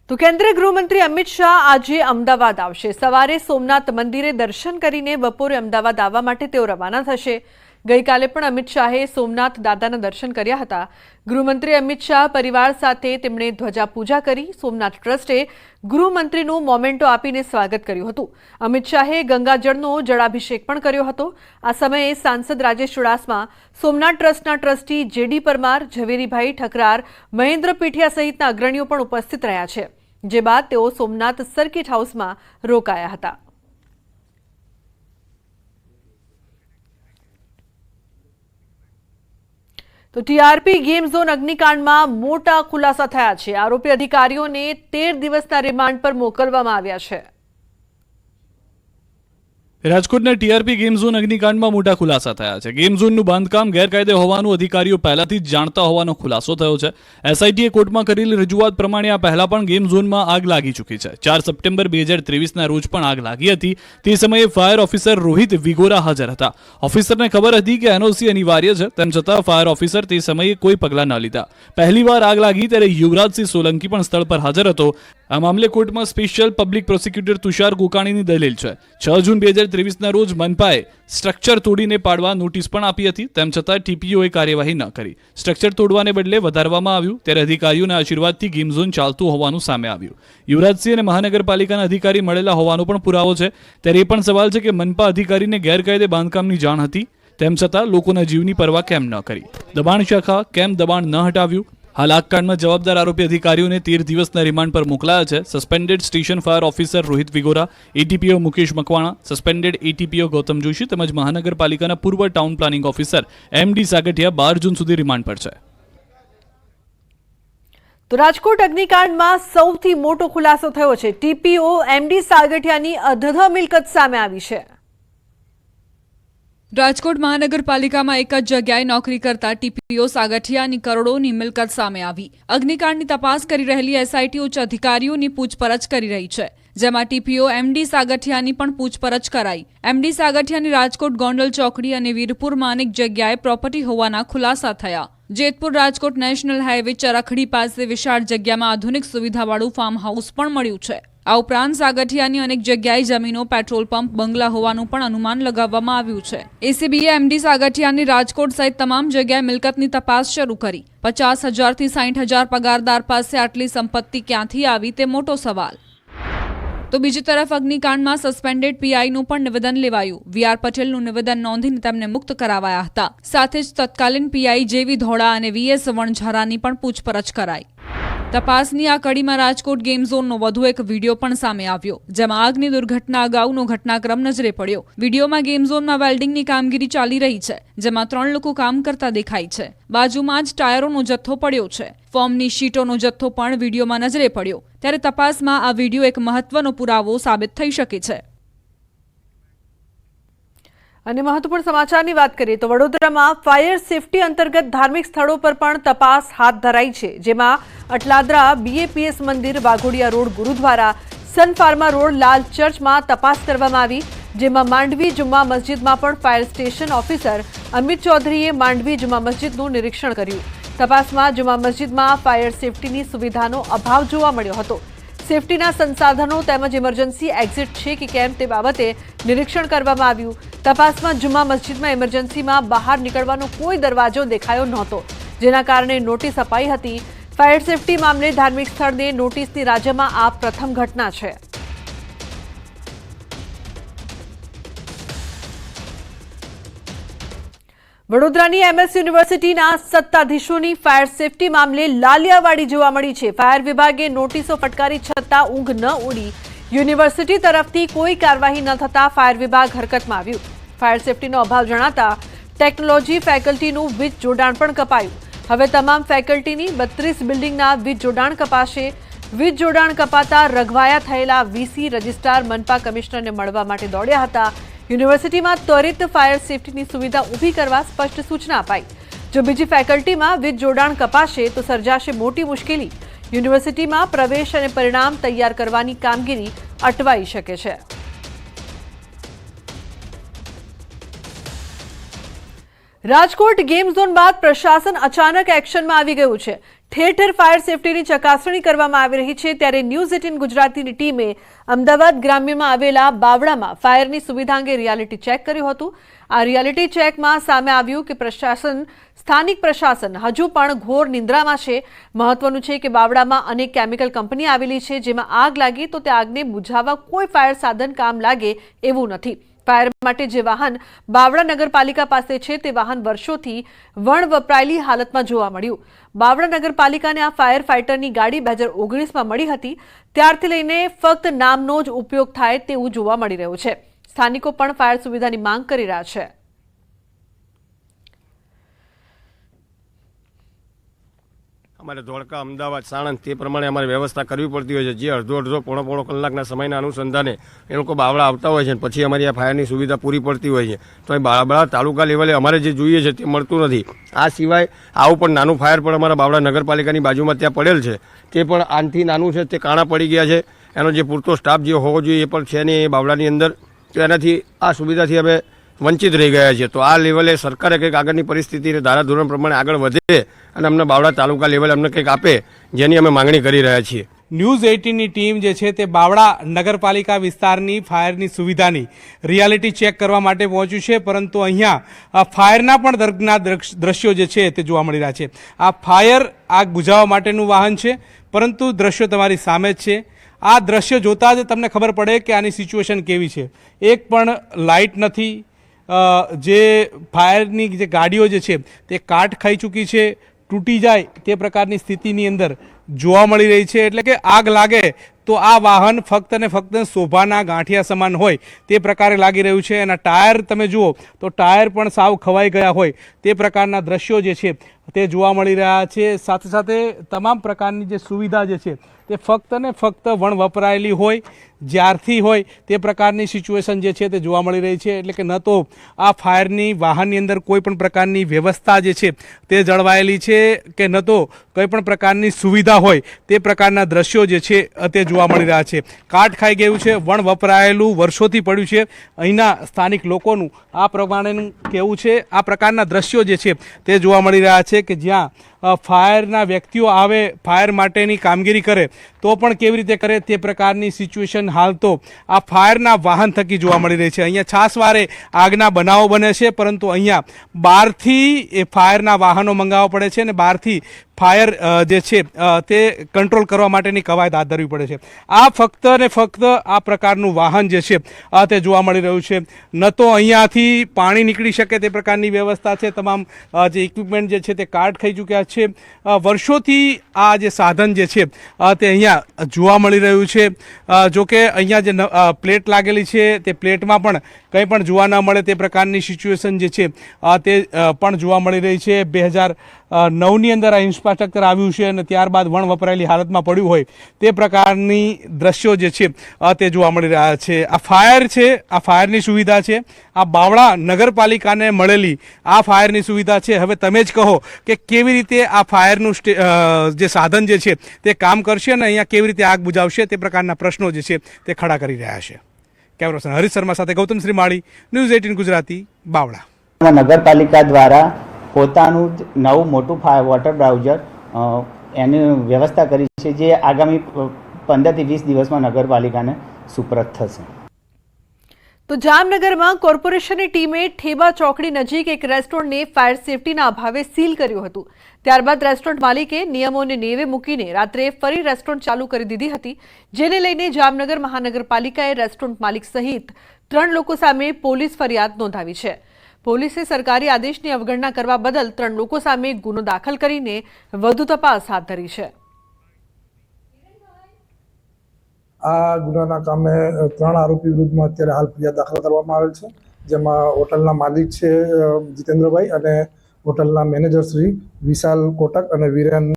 તો કેન્દ્રીય ગૃહમંત્રી અમિત શાહ આજે અમદાવાદ આવશે। સવારે સોમનાથ મંદિરે દર્શન કરીને બપોરે અમદાવાદ આવવા માટે તેઓ રવાના થશે। ગઈકાલે પણ અમિત શાહે સોમનાથ દાદાના દર્શન કર્યા હતા। ગૃહમંત્રી અમિત શાહ પરિવાર સાથે તેમણે ધ્વજા પૂજા કરી। સોમનાથ ટ્રસ્ટે ગૃહમંત્રીનું મોમેન્ટો આપીને સ્વાગત કર્યું હતું। અમિત શાહે ગંગાજળનો જળાભિષેક પણ કર્યો હતો। આ સમયે સાંસદ રાજેશ ચુડાસમા, સોમનાથ ટ્રસ્ટના ટ્રસ્ટી જેડી પરમાર, ઝવેરીભાઈ ઠકરાર, મહેન્દ્ર પીઠિયા સહિતના અગ્રણીઓ પણ ઉપસ્થિત રહ્યા છે। જે બાદ તેઓ સોમનાથ સર્કિટ હાઉસમાં રોકાયા હતા। તો ટીઆરપી ગેમ ઝોન અગ્નિકાંડમાં મોટા ખુલાસા થયા છે। આરોપી અધિકારીઓને 13 દિવસના રિમાન્ડ પર મોકલવામાં આવ્યા છે। રાજકોટના ટીઆરપી ગેમ ઝોન અગ્નિકાંડમાં મોટા ખુલાસા થયા છે। ગેમ ઝોનનું બાંધકામ ગેરકાયદે હોવાનું અધિકારીઓ પહેલાથી જ જાણતા હોવાનો ખુલાસો થયો છે। એસઆઈટીએ કોર્ટમાં કરેલી રજૂઆત પ્રમાણે આ પહેલા પણ ગેમ ઝોનમાં આગ લાગી ચૂકી છે। 4 સપ્ટેમ્બર 2023ના રોજ પણ આગ લાગી હતી। તે સમયે ફાયર ઓફિસર રોહિત વિગોરા હાજર હતા। ઓફિસરને ખબર હતી કે એનઓસી અનિવાર્ય છે, તેમ છતાં ફાયર ઓફિસર તે સમયે કોઈ પગલાં ન લીધા। પહેલીવાર આગ લાગી ત્યારે યુવરાજસિંહ સોલંકી પણ સ્થળ પર હાજર હતો। આ મામલે કોર્ટમાં સ્પેશિયલ પબ્લિક પ્રોસિક્યુટર તુષાર ગોકાણીની દલીલ છે। 6 જૂન 2023ના રોજ મનપાએ સ્ટ્રક્ચર તોડીને પાડવા નોટિસ પણ આપી હતી, તેમ છતાં ટીપીઓએ કાર્યવાહી ન કરી। સ્ટ્રક્ચર તોડવાને બદલે વધારવામાં આવ્યું ત્યારે અધિકારીઓના આશીર્વાદથી ગેમ ઝોન ચાલતું હોવાનું સામે આવ્યું। યુવરાજસિંહ અને મહાનગરપાલિકાના અધિકારી મળેલા હોવાનો પણ પુરાવો છે। ત્યારે એ પણ સવાલ છે કે મનપા અધિકારીને ગેરકાયદે બાંધકામની જાણ હતી, તેમ છતાં લોકોના જીવની પરવા કેમ ન કરી? દબાણ શાખા કેમ દબાણ ન હટાવ્યું? હાલ આ કાંડમાં જવાબદાર આરોપી અધિકારીઓને 13 દિવસના રિમાન્ડ પર મોકલાયા છે। Suspended station fire officer Rohit Vigora, ATPO Mukesh Makwana, suspended ATPO Gautam Joshi તેમજ મહાનગરપાલિકાના પૂર્વ town planning officer MD Sagathiya 12 જૂન સુધી રિમાન્ડ પર છે। તો રાજકોટ અગ્નિકાંડમાં સૌથી મોટો ખુલાસો થયો છે। ટીપીઓ એમડી સાગઠિયાની અધધ મિલકત સામે આવી છે। રાજકોટ મહાનગરપાલિકામાં એક જ જગ્યાએ નોકરી કરતા ટીપીઓ સાગઠિયાની કરોડોની મિલકત સામે આવી। અગ્નિકાંડની તપાસ કરી રહેલી એસઆઈટી ઉચ્ચ અધિકારીઓની પૂછપરછ કરી રહી છે, જેમાં ટીપીઓ એમડી સાગઠિયાની પણ પૂછપરછ કરાઈ। એમડી સાગઠિયાની રાજકોટ ગોંડલ ચોકડી અને વીરપુરમાં અનેક જગ્યાએ પ્રોપર્ટી હોવાના ખુલાસા થયા। જેતપુર રાજકોટ નેશનલ હાઈવે ચરખડી પાસે વિશાળ જગ્યામાં આધુનિક સુવિધાવાળું ફાર્મ હાઉસ પણ મળ્યું છે। આ ઉપરાંત સાગઠિયાની અનેક જગ્યાએ જમીનો, પેટ્રોલ પંપ, બંગલા હોવાનું પણ અનુમાન લગાવવામાં આવ્યું છે। એસીબીએ એમડી સાગઠિયાની રાજકોટ સહિત તમામ જગ્યાએ મિલકતની તપાસ શરૂ કરી। 50,000 થી 60,000 પગારદાર પાસે આટલી સંપત્તિ ક્યાંથી આવી તે મોટો સવાલ। તો બીજી તરફ અગ્નિકાંડમાં સસ્પેન્ડેડ પીઆઈનું પણ નિવેદન લેવાયું। વીઆર પટેલનું નિવેદન નોંધીને તેમને મુક્ત કરાવાયા હતા। સાથે જ તત્કાલીન પીઆઈ જેવી ધોળા અને વીએસ વણઝારાની પણ પૂછપરછ કરાઈ। તપાસની આ કડીમાં રાજકોટ ગેમ ઝોનનો વધુ એક વિડીયો પણ સામે આવ્યો, જેમાં આગની દુર્ઘટના અગાઉનો ઘટનાક્રમ નજરે પડ્યો। વિડીયોમાં ગેમ ઝોનમાં વેલ્ડિંગની કામગીરી ચાલી રહી છે, જેમાં 3 લોકો કામ કરતા દેખાય છે। બાજુમાં જ ટાયરોનો જથ્થો પડ્યો છે। ફોર્મની શીટોનો જથ્થો પણ વિડીયોમાં નજરે પડ્યો। ત્યારે તપાસમાં આ વિડીયો એક મહત્વનો પુરાવો સાબિત થઈ શકે છે। અને મહત્વપૂર્ણ સમાચારની વાત કરીએ તો વડોદરામાં ફાયર સેફટી અંતર્ગત ધાર્મિક સ્થળો પર પણ તપાસ હાથ ધરાઈ છે, જેમાં અટલાદરા બીએપીએસ મંદિર, Waghodia road gurdwara, Sun Pharma road લાલ ચર્ચમાં તપાસ કરવામાં આવી। જેમાં માંડવી જુમ્મા મસ્જિદમાં પણ ફાયર સ્ટેશન ઓફિસર અમિત ચૌધરીએ માંડવી જુમ્મા મસ્જિદનું નિરીક્ષણ કર્યું। તપાસમાં જુમ્મા મસ્જિદમાં ફાયર સેફટીની સુવિધાનો અભાવ જોવા મળ્યો હતો। સેફટીના સંસાધનો તેમજ ઇમરજન્સી એક્ઝિટ છે કે કેમ તે બાબતે નિરીક્ષણ કરવામાં આવ્યું। તપાસમાં જુમ્મા મસ્જિદમાં ઇમરજન્સીમાં બહાર નીકળવાનો કોઈ દરવાજો દેખાયો નહોતો, જેના કારણે નોટિસ અપાઈ હતી। ફાયર સેફટી મામલે ધાર્મિક સ્થળને નોટિસની રાજ્યમાં આ પ્રથમ ઘટના છે। વડોદરાની એમએસ યુનિવર્સિટીના સત્તાધીશોની ફાયર સેફટી મામલે લાલિયાવાડી જોવા મળી છે। ફાયર વિભાગે નોટિસો ફટકારી છતાં ઊંઘ ન ઉડી। યુનિવર્સિટી તરફથી કોઈ કાર્યવાહી ન થતા ફાયર વિભાગ હરકતમાં આવ્યું। ફાયર સેફટીનો અભાવ જણાતા ટેકનોલોજી ફેકલ્ટીનું વીજ જોડાણ પણ કપાયું। હવે તમામ ફેકલ્ટીની 32 બિલ્ડિંગના વીજ જોડાણ કપાશે। વીજ જોડાણ કપાતા રઘવાયા થયેલા વીસી રજિસ્ટ્રાર મનપા કમિશનરને મળવા માટે દોડ્યા હતા। યુનિવર્સિટીમાં ત્વરિત ફાયર સેફટીની સુવિધા ઊભી કરવા સ્પષ્ટ સૂચના અપાઈ। જો બીજી ફેકલ્ટીમાં વીજ જોડાણ કપાશે તો સર્જાશે મોટી મુશ્કેલી। યુનિવર્સિટીમાં પ્રવેશ અને પરિણામ તૈયાર કરવાની કામગીરી અટવાઈ શકે છે। રાજકોટ ગેમ ઝોન બાદ પ્રશાસન અચાનક એક્શનમાં આવી ગયું છે। ઠેર ઠેર ફાયર સેફટીની ચકાસણી કરવામાં આવી રહી છે ત્યારે ન્યૂઝ 18 ગુજરાતીની ટીમે અમદાવાદ ગ્રામ્યમાં આવેલા બાવળામાં ફાયરની સુવિધા અંગે રિયાલિટી ચેક કર્યું હતું. આ રિયાલિટી ચેકમાં સામે આવ્યું કે સ્થાનિક પ્રશાસન હજુ પણ ઘોર નિંદ્રામાં છે. મહત્વનું છે કે બાવળામાં અનેક કેમિકલ કંપની આવેલી છે, જેમાં આગ લાગી તો તે આગને બુઝાવવા કોઈ ફાયર સાધન કામ લાગે એવું નથી. ફાયર માટે જે વાહન બાવળા નગરપાલિકા પાસે છે તે વાહન વર્ષોથી વણ વપરાયેલી હાલતમાં જોવા મળ્યું. બાવળા નગરપાલિકાને આ ફાયર ફાઇટરની ગાડી 2019માં મળી હતી. ત્યારથી લઈને ફક્ત નામનો જ ઉપયોગ થાય તેવું જોવા મળી રહ્યું છે. સ્થાનિકો પણ ફાયર સુવિધાની માંગ કરી રહ્યા છે. અમારે ધોળકા, અમદાવાદ, સાણંદ તે પ્રમાણે અમારે વ્યવસ્થા કરવી પડતી હોય છે. જે અડધો પોણો કલાકના સમયના અનુસંધાને એ લોકો બાવળા આવતા હોય છે અને પછી અમારી આ ફાયરની સુવિધા પૂરી પડતી હોય છે. તો એ બાવળા તાલુકા લેવલે અમારે જે જોઈએ છે તે મળતું નથી. આ સિવાય આવું પણ નાનું ફાયર પણ અમારા બાવળા નગરપાલિકાની બાજુમાં ત્યાં પડેલ છે. તે પણ આનથી નાનું છે, તે કાણા પડી ગયા છે. એનો જે પૂરતો સ્ટાફ જે હોવો જોઈએ એ પણ છે ને એ બાવળાની અંદર. તો એનાથી આ સુવિધાથી અમે વંચિત રહી ગયા છે. તો આ લેવલે સરકારે કંઈક આગળની પરિસ્થિતિને ધારાધોરણ પ્રમાણે આગળ વધે અને અમને બાવળા તાલુકા લેવલે અમને કંઈક આપે, જેની અમે માંગણી કરી રહ્યા છીએ. ન્યૂઝ 18ની ટીમ જે છે તે બાવળા નગરપાલિકા વિસ્તારની ફાયરની સુવિધાની રિયાલિટી ચેક કરવા માટે પહોંચ્યું છે, પરંતુ અહીંયા ફાયરના પણ દર્દનાક દ્રશ્યો જે છે તે જોવા મળી રહ્યા છે. આ ફાયર આગ બુઝાવવા માટેનું વાહન છે, પરંતુ દ્રશ્યો તમારી સામે જ છે. આ દ્રશ્ય જોતાં જ તમને ખબર પડે કે આની સિચ્યુએશન કેવી છે. એક પણ લાઇટ નથી. જે ફાયરની જે ગાડીઓ જે છે તે કાટ ખાઈ ચૂકી છે, તૂટી જાય તે પ્રકારની સ્થિતિની અંદર જોવા મળી રહી છે. એટલે કે આગ લાગે તો આ વાહન ફક્ત ને ફક્ત શોભાના ગાંઠિયા સમાન હોય તે પ્રકારે લાગી રહ્યું છે. એના ટાયર તમે જુઓ તો ટાયર પણ સાવ ખવાઈ ગયા હોય તે પ્રકારના દ્રશ્યો જે છે તે જોવા મળી રહ્યા છે. સાથે સાથે તમામ પ્રકારની જે સુવિધા જે છે તે ફક્ત ને ફક્ત વણ વપરાયેલી હોય, જ્યારથી હોય તે પ્રકારની સિચ્યુએશન જે છે તે જોવા મળી રહી છે. એટલે કે ન તો આ ફાયરની વાહનની અંદર કોઈ પણ પ્રકારની વ્યવસ્થા જે છે તે જળવાયેલી છે કે ન તો કોઈ પણ પ્રકારની સુવિધા હોય તે પ્રકારના દ્રશ્યો જે છે તે જોવા મળી રહ્યા છે. કાટ ખાઈ ગયું છે, વણ વપરાયેલું વર્ષોથી પડ્યું છે. અહીંના સ્થાનિક લોકોનું આ પ્રમાણેનું કહેવું છે. આ પ્રકારના દ્રશ્યો જે છે તે જોવા મળી રહ્યા છે કે જ્યાં ફાયરના વ્યક્તિઓ આવે, ફાયર માટેની કામગીરી કરે તો પણ કેવી રીતે કરે તે પ્રકારની સિચ્યુએશન હાલ તો આ ફાયરના વાહન થકી જોવા મળી રહી છે. અહીંયા છાસવારે આગના બનાવો બને છે, પરંતુ અહીંયા બહારથી એ ફાયરના વાહનો મંગાવવા પડે છે અને બહારથી ફાયર જે છે તે કંટ્રોલ કરવા માટેની કવાયત હાથ ધરવી પડે છે. આ ફક્ત ને ફક્ત આ પ્રકારનું વાહન જે છે તે જોવા મળી રહ્યું છે. ન તો અહીંયાથી પાણી નીકળી શકે તે પ્રકારની વ્યવસ્થા છે. તમામ જે ઇક્વિપમેન્ટ જે છે તે કાટ ખાઈ ચૂક્યા છે. વર્ષોથી આ જે સાધન જે છે તે અહીંયા જોવા મળી રહ્યું છે. જો કે અહીંયા જે પ્લેટ લાગેલી છે તે પ્લેટમાં પણ કંઈ પણ જોવા ન મળે તે પ્રકારની સિચ્યુએશન જે છે તે પણ જોવા મળી રહી છે. 2009ની અંદર આ ઇન્ફ્રાસ્ટ્રક્ચર આવ્યું છે અને ત્યારબાદ વણ વપરાયેલી હાલતમાં પડ્યું હોય તે પ્રકારની દ્રશ્યો જે છે તે જોવા મળી રહ્યા છે. આ ફાયર છે, આ ફાયરની સુવિધા છે. આ બાવળા નગરપાલિકાને મળેલી આ ફાયરની સુવિધા છે. હવે તમે જ કહો કે કેવી રીતે આ ફાયરનું જે સાધન જે છે તે કામ કરશે અને અહીંયા કેવી રીતે આગ બુઝાવશે તે પ્રકારના પ્રશ્નો જે છે તે ખડા કરી રહ્યા છે. કેમેરા પર્સન હરીશ શર્મા સાથે ગૌતમ શ્રીમાળી, ન્યૂઝ 18 ગુજરાતી, બાવળા. નગરપાલિકા દ્વારા પોતાનું નવું મોટું વોટર બ્રાઉઝર એની વ્યવસ્થા કરી છે, જે આગામી 15 થી 20 દિવસમાં નગરપાલિકાને સુપ્રત થશે. તો જામનગરમાં કોર્પોરેશનની ટીમે ઠેબા ચોકડી નજીક એક રેસ્ટોરન્ટને ફાયર સેફટીના અભાવે સીલ કર્યું હતું. ત્યારબાદ રેસ્ટોરન્ટ માલિકે નિયમોને નેવે મૂકીને રાત્રે ફરી રેસ્ટોરન્ટ ચાલુ કરી દીધી હતી, જેને લઈને જામનગર મહાનગરપાલિકાએ રેસ્ટોરન્ટ માલિક સહિત 3 લોકો સામે પોલીસ ફરિયાદ નોંધાવી છે. પોલીસે સરકારી આદેશની અવગણના કરવા બદલ 3 લોકો સામે ગુનો દાખલ કરીને વધુ તપાસ હાથ ધરી છે. આ ગુનાના કામે 3 આરોપી વિરુદ્ધમાં અત્યારે હાલ ફરિયાદ દાખલ કરવામાં આવેલ છે, જેમાં હોટલના માલિક છે જીતેન્દ્રભાઈ અને હોટલના મેનેજર શ્રી વિશાલ કોટક અને વિરેન